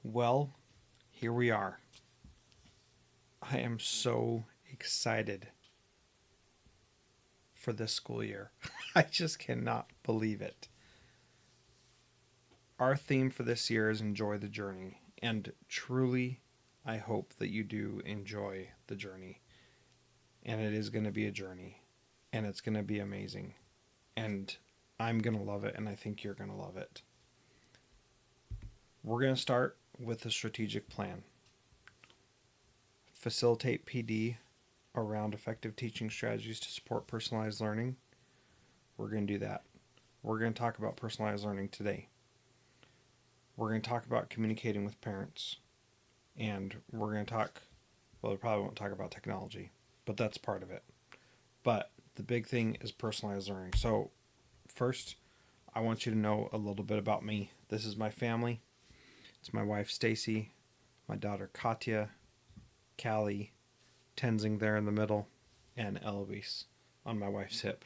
Well, here we are. I am so excited for this school year. I just cannot believe it. Our theme for this year is enjoy the journey, and truly, I hope that you do enjoy the journey. And it is going to be a journey, and it's going to be amazing. And I'm going to love it, and I think you're going to love it. We're going to start with a strategic plan. Facilitate PD around effective teaching strategies to support personalized learning. We're going to do that. We're going to talk about personalized learning today. We're going to talk about communicating with parents. And we're going to talk, well, we probably won't talk about technology, but that's part of it. But the big thing is personalized learning. So, first, I want you to know a little bit about me. This is my family. It's my wife, Stacy, my daughter, Katya, Callie, Tenzing there in the middle, and Eloise on my wife's hip.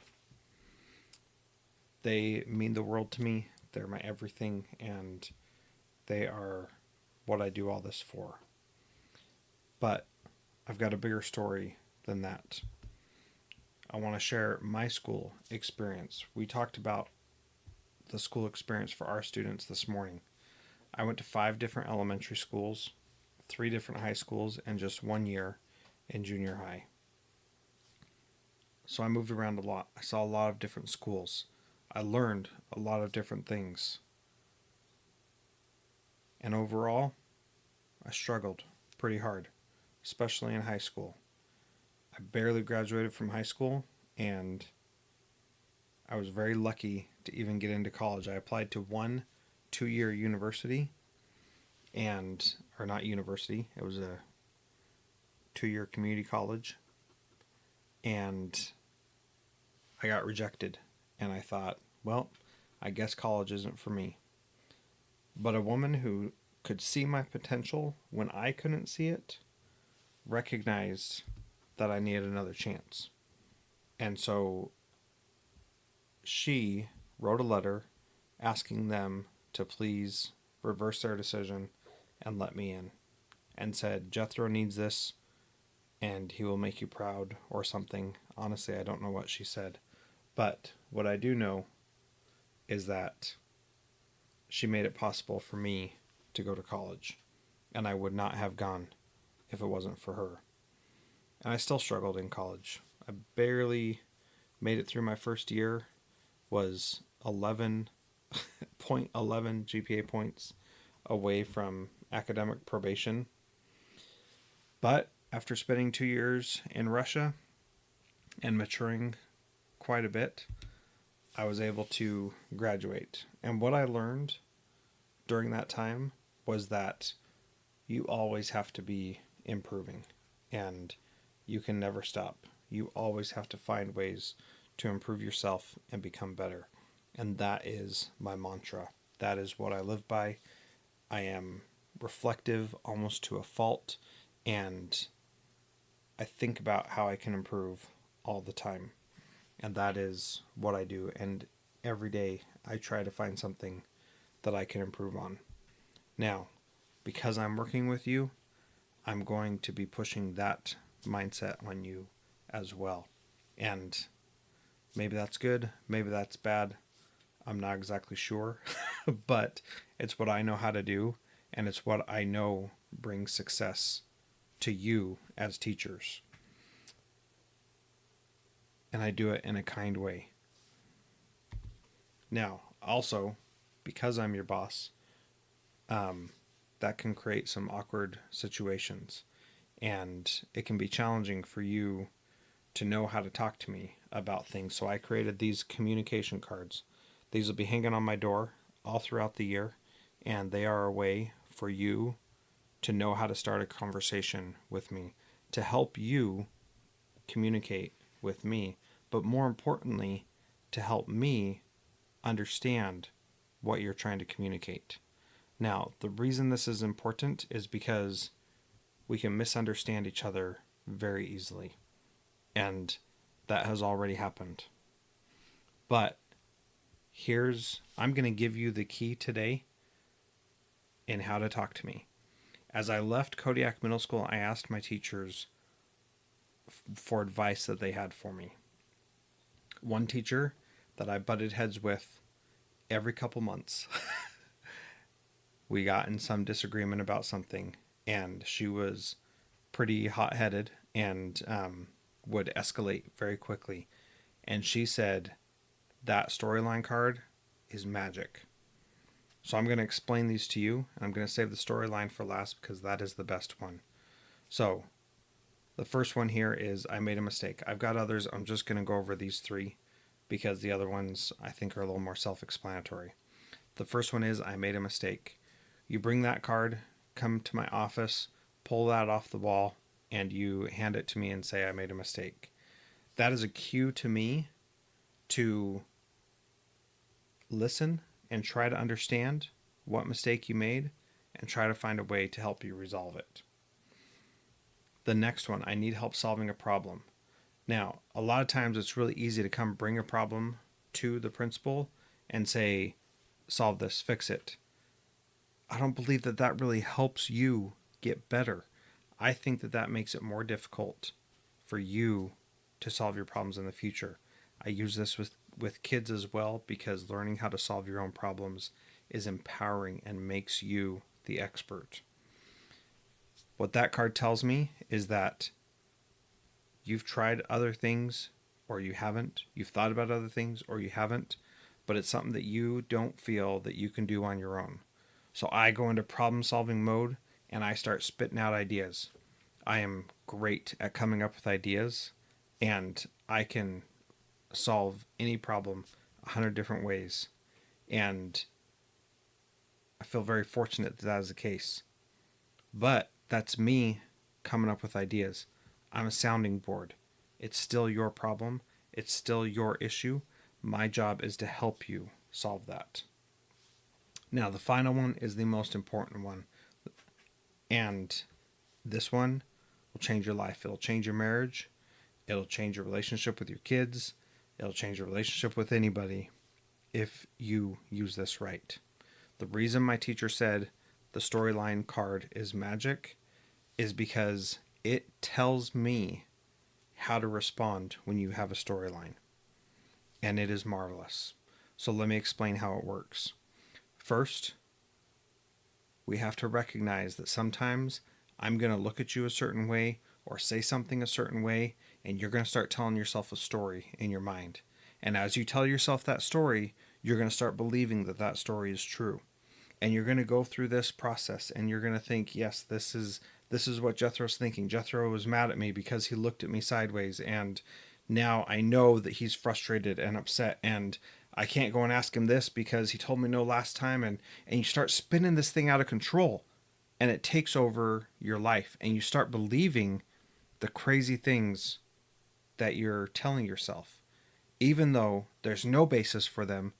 They mean the world to me. They're my everything, and they are what I do all this for. But I've got a bigger story than that. I want to share my school experience. We talked about the school experience for our students this morning. I went to 5 different elementary schools, 3 different high schools, and just 1 year in junior high. So I moved around a lot. I saw a lot of different schools. I learned a lot of different things. And overall, I struggled pretty hard, especially in high school. I barely graduated from high school, and I was very lucky to even get into college. I applied to 1 2-year university, or not university, it was a 2-year community college, and I got rejected. And I thought, well, I guess college isn't for me. But a woman who could see my potential when I couldn't see it recognized that I needed another chance. And so she wrote a letter asking them to please reverse their decision and let me in, and said, Jethro needs this and he will make you proud or something. Honestly, I don't know what she said. But what I do know is that she made it possible for me to go to college. And I would not have gone if it wasn't for her. And I still struggled in college. I barely made it through my first year, was 11.11 GPA points away from academic probation. But after spending 2 years in Russia and maturing quite a bit, I was able to graduate. And what I learned during that time was that you always have to be improving, and you can never stop. You always have to find ways to improve yourself and become better. And that is my mantra. That is what I live by. I am reflective almost to a fault, and I think about how I can improve all the time. And that is what I do. And every day I try to find something that I can improve on. Now, because I'm working with you, I'm going to be pushing that mindset on you as well. And maybe that's good, maybe that's bad. I'm not exactly sure, but it's what I know how to do, and it's what I know brings success to you as teachers. And I do it in a kind way. Now, also, because I'm your boss, that can create some awkward situations. And it can be challenging for you to know how to talk to me about things. So I created these communication cards. These will be hanging on my door all throughout the year. And they are a way for you to know how to start a conversation with me, to help you communicate with me, but more importantly, to help me understand what you're trying to communicate. Now, the reason this is important is because we can misunderstand each other very easily. And that has already happened. But I'm going to give you the key today in how to talk to me. As I left Kodiak Middle School, I asked my teachers for advice that they had for me. One teacher that I butted heads with every couple months, we got in some disagreement about something, and she was pretty hot-headed and would escalate very quickly. And she said, that storyline card is magic. So I'm going to explain these to you, and I'm going to save the storyline for last because that is the best one. So the first one here is I made a mistake. I've got others. I'm just going to go over these three because the other ones I think are a little more self-explanatory. The first one is I made a mistake. You bring that card, come to my office, pull that off the wall, and you hand it to me and say I made a mistake. That is a cue to me to listen and try to understand what mistake you made and try to find a way to help you resolve it. The next one, I need help solving a problem. Now, a lot of times it's really easy to come bring a problem to the principal and say, solve this, fix it. I don't believe that that really helps you get better. I think that that makes it more difficult for you to solve your problems in the future. I use this with kids as well because learning how to solve your own problems is empowering and makes you the expert. What that card tells me is that you've tried other things or you haven't. You've thought about other things or you haven't, but it's something that you don't feel that you can do on your own. So I go into problem solving mode and I start spitting out ideas. I am great at coming up with ideas, and I can solve any problem 100 different ways. And I feel very fortunate that that is the case. But that's me coming up with ideas. I'm a sounding board. It's still your problem. It's still your issue. My job is to help you solve that. Now, the final one is the most important one. And this one will change your life. It'll change your marriage. It'll change your relationship with your kids. It'll change your relationship with anybody if you use this right. The reason my teacher said the storyline card is magic is because it tells me how to respond when you have a storyline. And it is marvelous. So let me explain how it works. First, we have to recognize that sometimes I'm going to look at you a certain way or say something a certain way, and you're going to start telling yourself a story in your mind. And as you tell yourself that story, you're going to start believing that that story is true. And you're going to go through this process, and you're going to think, yes, this is what Jethro's thinking. Jethro was mad at me because he looked at me sideways, and now I know that he's frustrated and upset, and I can't go and ask him this because he told me no last time. And you start spinning this thing out of control, and it takes over your life, and you start believing the crazy things that you're telling yourself, even though there's no basis for them,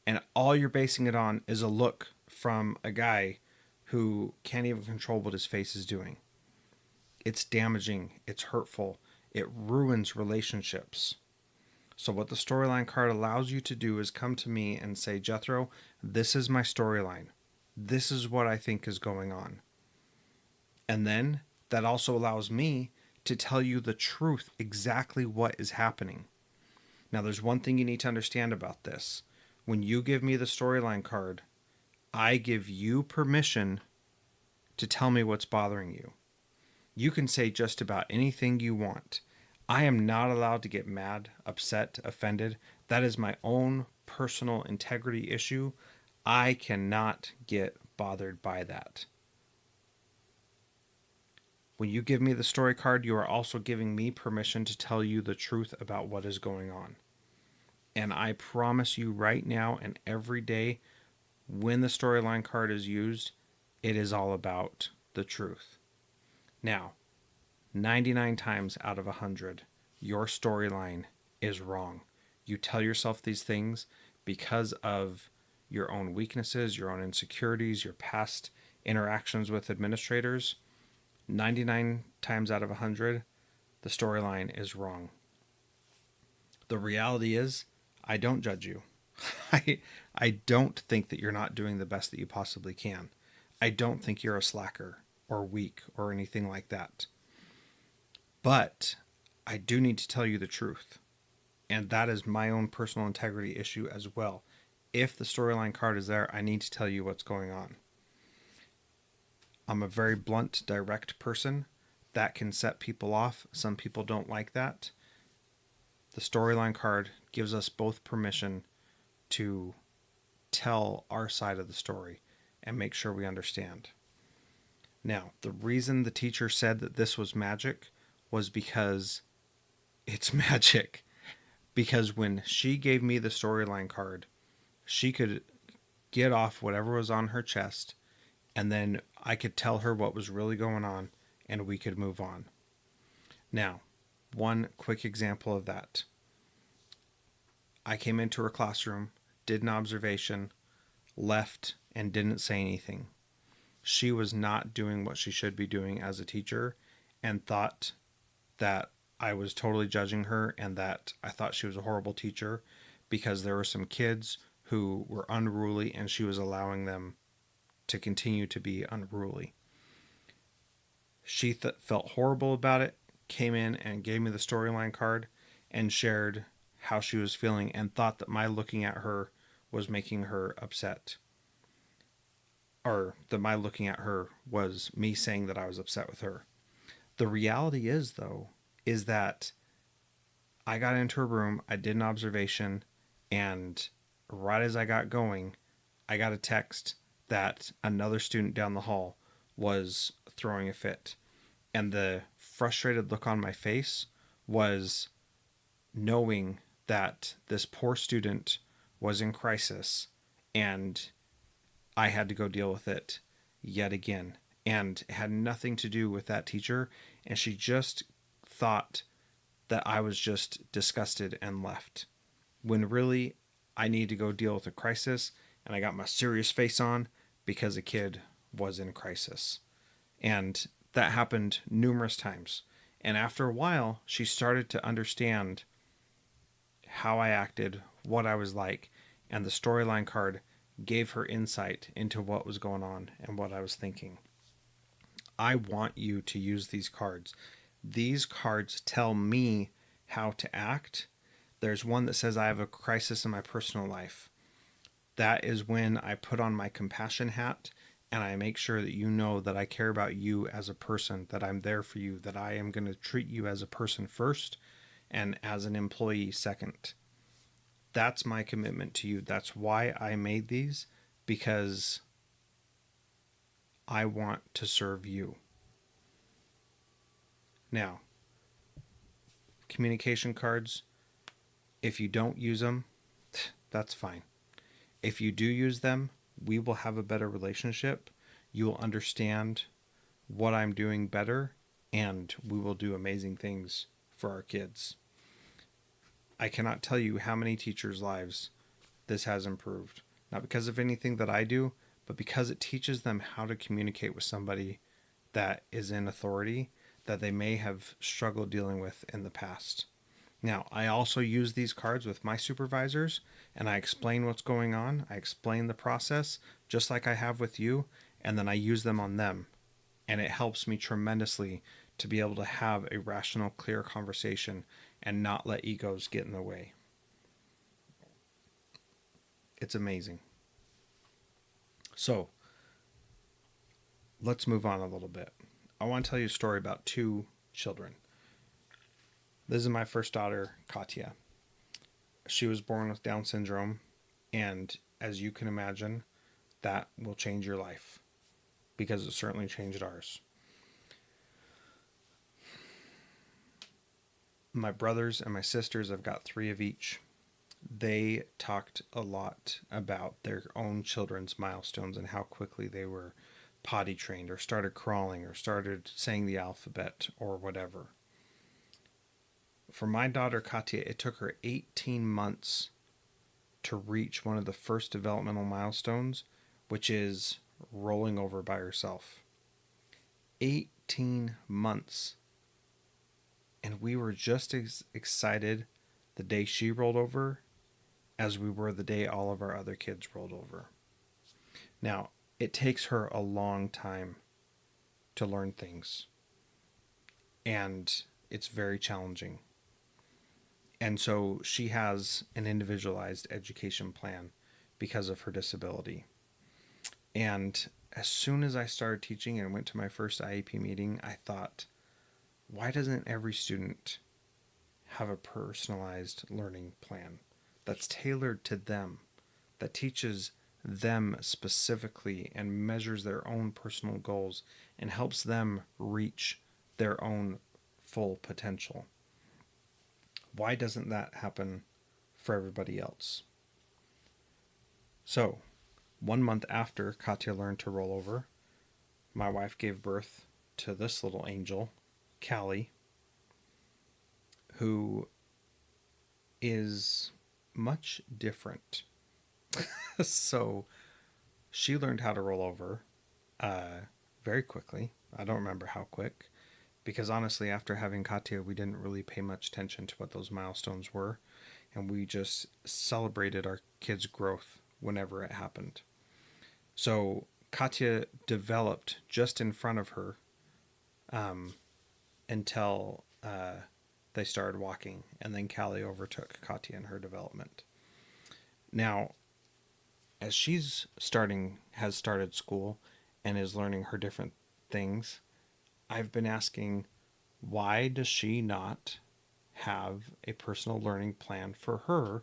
and all you're basing it on is a look from a guy who can't even control what his face is doing. It's damaging, it's hurtful, it ruins relationships. So what the storyline card allows you to do is come to me and say, Jethro, this is my storyline. This is what I think is going on. And then that also allows me to tell you the truth, exactly what is happening. Now, there's one thing you need to understand about this. When you give me the storyline card, I give you permission to tell me what's bothering you. You can say just about anything you want. I am not allowed to get mad, upset, offended. That is my own personal integrity issue. I cannot get bothered by that. When you give me the story card, you are also giving me permission to tell you the truth about what is going on. And I promise you right now and every day, when the storyline card is used, it is all about the truth. Now, 99 times out of 100, your storyline is wrong. You tell yourself these things because of your own weaknesses, your own insecurities, your past interactions with administrators. 99 times out of 100, the storyline is wrong. The reality is, I don't judge you. I don't think that you're not doing the best that you possibly can. I don't think you're a slacker or weak or anything like that. But I do need to tell you the truth. And that is my own personal integrity issue as well. If the storyline card is there, I need to tell you what's going on. I'm a very blunt, direct person. That can set people off. Some people don't like that. The storyline card gives us both permission to tell our side of the story and make sure we understand. Now, the reason the teacher said that this was magic was because it's magic. Because when she gave me the storyline card, she could get off whatever was on her chest, and then I could tell her what was really going on, and we could move on. Now, one quick example of that. I came into her classroom, did an observation, left, and didn't say anything. She was not doing what she should be doing as a teacher, and thought that I was totally judging her and that I thought she was a horrible teacher because there were some kids who were unruly and she was allowing them to continue to be unruly. She felt horrible about it, came in and gave me the storyline card and shared how she was feeling and thought that my looking at her was making her upset. Or that my looking at her was me saying that I was upset with her. The reality is, though, is that I got into her room, I did an observation, and right as I got going, I got a text that another student down the hall was throwing a fit. And the frustrated look on my face was knowing that this poor student was in crisis and I had to go deal with it yet again. And it had nothing to do with that teacher. And she just thought that I was just disgusted and left. When really, I need to go deal with a crisis. And I got my serious face on because a kid was in crisis. And that happened numerous times. And after a while, she started to understand how I acted, what I was like, and the storyline card gave her insight into what was going on and what I was thinking. I want you to use these cards. These cards tell me how to act. There's one that says I have a crisis in my personal life. That is when I put on my compassion hat and I make sure that you know that I care about you as a person, that I'm there for you, that I am going to treat you as a person first and as an employee second. That's my commitment to you. That's why I made these, because I want to serve you. Now, communication cards, if you don't use them, that's fine. If you do use them, we will have a better relationship. You will understand what I'm doing better, and we will do amazing things for our kids. I cannot tell you how many teachers' lives this has improved. Not because of anything that I do, but because it teaches them how to communicate with somebody that is in authority that they may have struggled dealing with in the past. Now, I also use these cards with my supervisors, and I explain what's going on. I explain the process, just like I have with you, and then I use them on them. And it helps me tremendously to be able to have a rational, clear conversation and not let egos get in the way. It's amazing. So, let's move on a little bit. I want to tell you a story about two children. This is my first daughter, Katya. She was born with Down syndrome, and as you can imagine, that will change your life, because it certainly changed ours. My brothers and my sisters, I've got 3 of each. They talked a lot about their own children's milestones and how quickly they were potty trained or started crawling or started saying the alphabet or whatever. For my daughter Katya, it took her 18 months to reach one of the first developmental milestones, which is rolling over by herself. 18 months. And we were just as excited the day she rolled over as we were the day all of our other kids rolled over. Now, it takes her a long time to learn things, and it's very challenging. And so she has an individualized education plan because of her disability. And as soon as I started teaching and went to my first IEP meeting, I thought, why doesn't every student have a personalized learning plan that's tailored to them, that teaches them specifically and measures their own personal goals and helps them reach their own full potential? Why doesn't that happen for everybody else? So, 1 month after Katya learned to roll over, my wife gave birth to this little angel, Callie, who is much different. So she learned how to roll over very quickly. I don't remember how quick, because honestly, after having Katya, we didn't really pay much attention to what those milestones were, and we just celebrated our kids' growth whenever it happened. So Katya developed just in front of her until they started walking, and then Callie overtook Katya in her development. Now, as has started school and is learning her different things, I've been asking, why does she not have a personal learning plan for her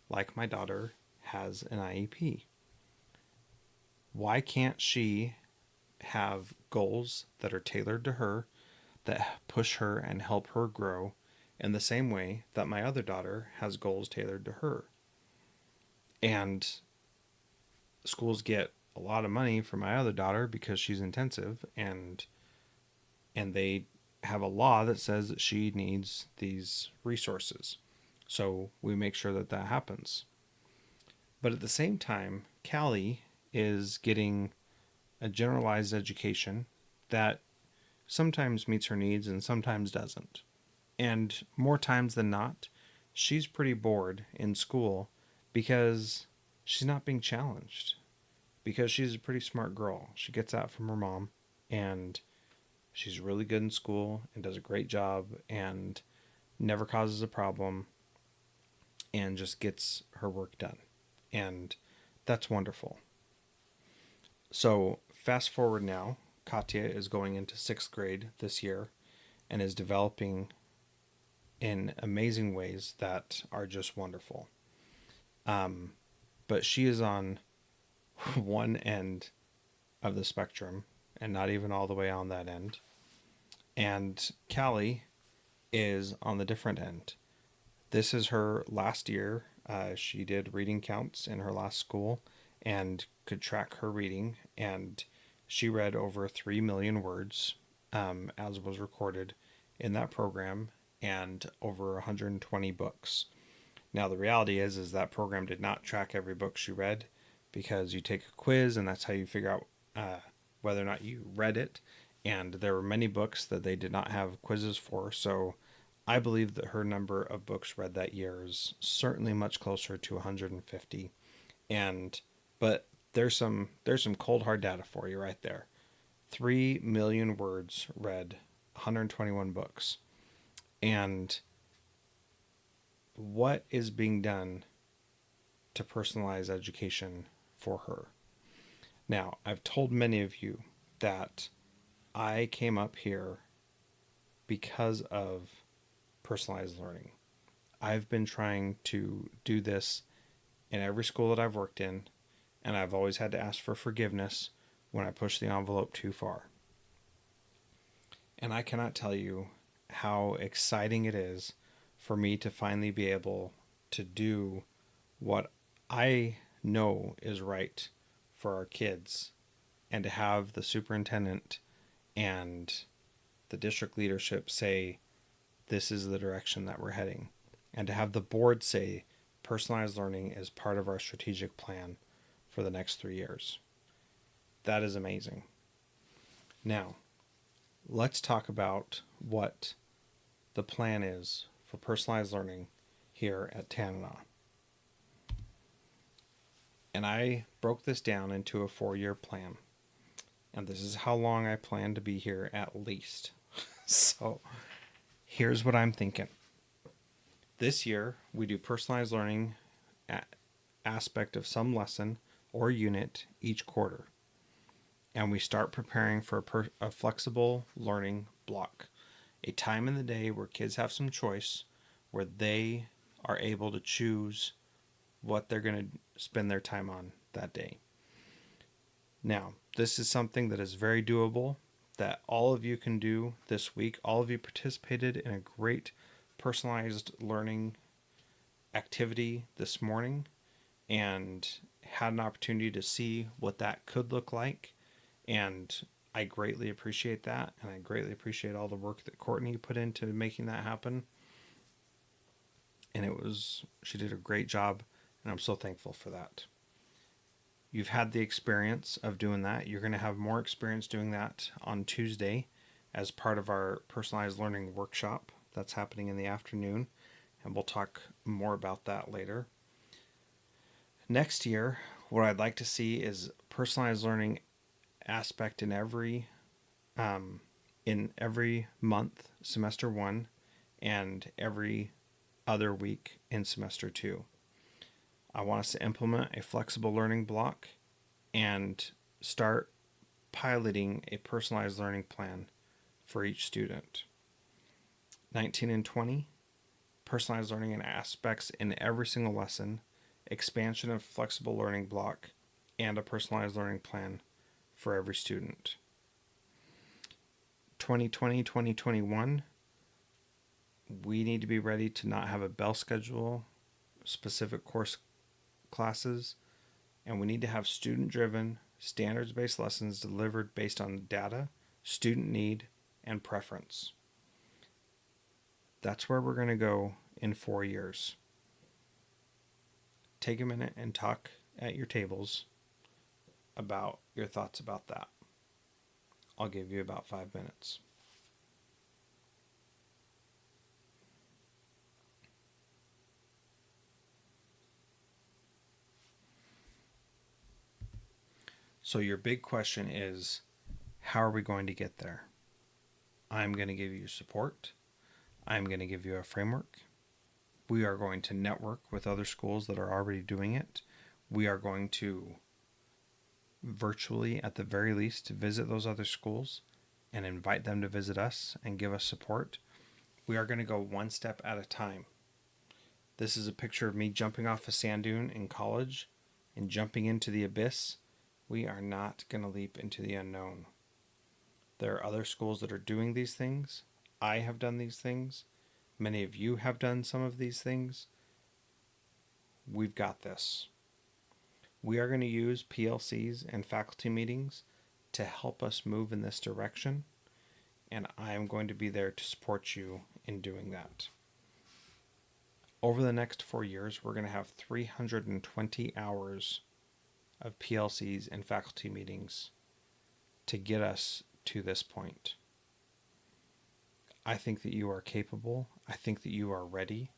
like my daughter has an IEP? Why can't she have goals that are tailored to her, that push her and help her grow in the same way that my other daughter has goals tailored to her? And schools get a lot of money for my other daughter because she's intensive, and they have a law that says that she needs these resources. So we make sure that that happens. But at the same time, Callie is getting a generalized education that sometimes meets her needs and sometimes doesn't. And more times than not, she's pretty bored in school because she's not being challenged. Because she's a pretty smart girl. She gets that from her mom, and she's really good in school and does a great job and never causes a problem and just gets her work done. And that's wonderful. So fast forward now, Katya is going into 6th grade this year and is developing in amazing ways that are just wonderful. But she is on one end of the spectrum and not even all the way on that end. And Callie is on the different end. This is her last year. She did reading counts in her last school and could track her reading, and she read over 3 million words as was recorded in that program, and over 120 books. Now the reality is that program did not track every book she read, because you take a quiz and that's how you figure out whether or not you read it. And there were many books that they did not have quizzes for. So I believe that her number of books read that year is certainly much closer to 150. But there's some cold hard data for you right there. 3 million words read, 121 books. And what is being done to personalize education for her? Now, I've told many of you that I came up here because of personalized learning. I've been trying to do this in every school that I've worked in, and I've always had to ask for forgiveness when I push the envelope too far. And I cannot tell you how exciting it is for me to finally be able to do what I know is right for our kids, and to have the superintendent and the district leadership say, this is the direction that we're heading, and to have the board say personalized learning is part of our strategic plan for the next 3 years. That is amazing. Now, let's talk about what the plan is for personalized learning here at Tanana. And I broke this down into a 4-year plan. And this is how long I plan to be here at least. So here's what I'm thinking. This year, we do personalized learning aspect of some lesson or unit each quarter. And we start preparing for a flexible learning block, a time in the day where kids have some choice, where they are able to choose what they're going to spend their time on that day. Now, this is something that is very doable, that all of you can do this week. All of you participated in a great personalized learning activity this morning and had an opportunity to see what that could look like. And I greatly appreciate that. And I greatly appreciate all the work that Courtney put into making that happen. And she did a great job. And I'm so thankful for that. You've had the experience of doing that. You're going to have more experience doing that on Tuesday as part of our personalized learning workshop that's happening in the afternoon. And we'll talk more about that later. Next year, what I'd like to see is personalized learning aspect in every month, semester 1, and every other week in semester 2. I want us to implement a flexible learning block and start piloting a personalized learning plan for each student. 19 and 20, personalized learning and aspects in every single lesson, expansion of flexible learning block, and a personalized learning plan for every student. 2020, 2021, we need to be ready to not have a bell schedule, specific course classes, and we need to have student-driven, standards-based lessons delivered based on data, student need, and preference. That's where we're going to go in 4 years. Take a minute and talk at your tables about your thoughts about that. I'll give you about 5 minutes. So your big question is, how are we going to get there? I'm going to give you support. I'm going to give you a framework. We are going to network with other schools that are already doing it. We are going to virtually, at the very least, visit those other schools and invite them to visit us and give us support. We are going to go one step at a time. This is a picture of me jumping off a sand dune in college and jumping into the abyss. We are not going to leap into the unknown. There are other schools that are doing these things. I have done these things. Many of you have done some of these things. We've got this. We are going to use PLCs and faculty meetings to help us move in this direction, and I am going to be there to support you in doing that. Over the next 4 years, we're going to have 320 hours of PLCs and faculty meetings to get us to this point. I think that you are capable. I think that you are ready.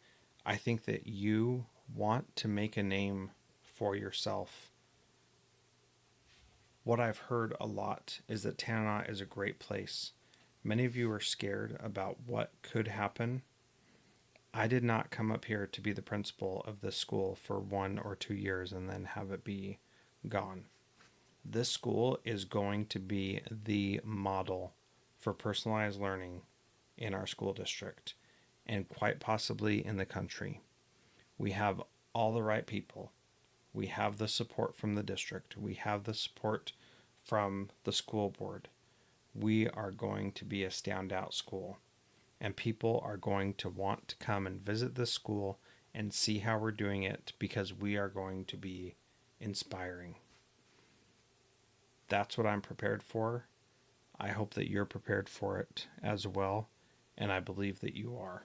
I think that you want to make a name for yourself. What I've heard a lot is that Tanana is a great place. Many of you are scared about what could happen. I did not come up here to be the principal of this school for 1 or 2 years and then have it be gone. This school is going to be the model for personalized learning in our school district and quite possibly in the country. We have all the right people. We have the support from the district. We have the support from the school board. We are going to be a standout school, and people are going to want to come and visit this school and see how we're doing it because we are going to be inspiring. That's what I'm prepared for. I hope that you're prepared for it as well, and I believe that you are.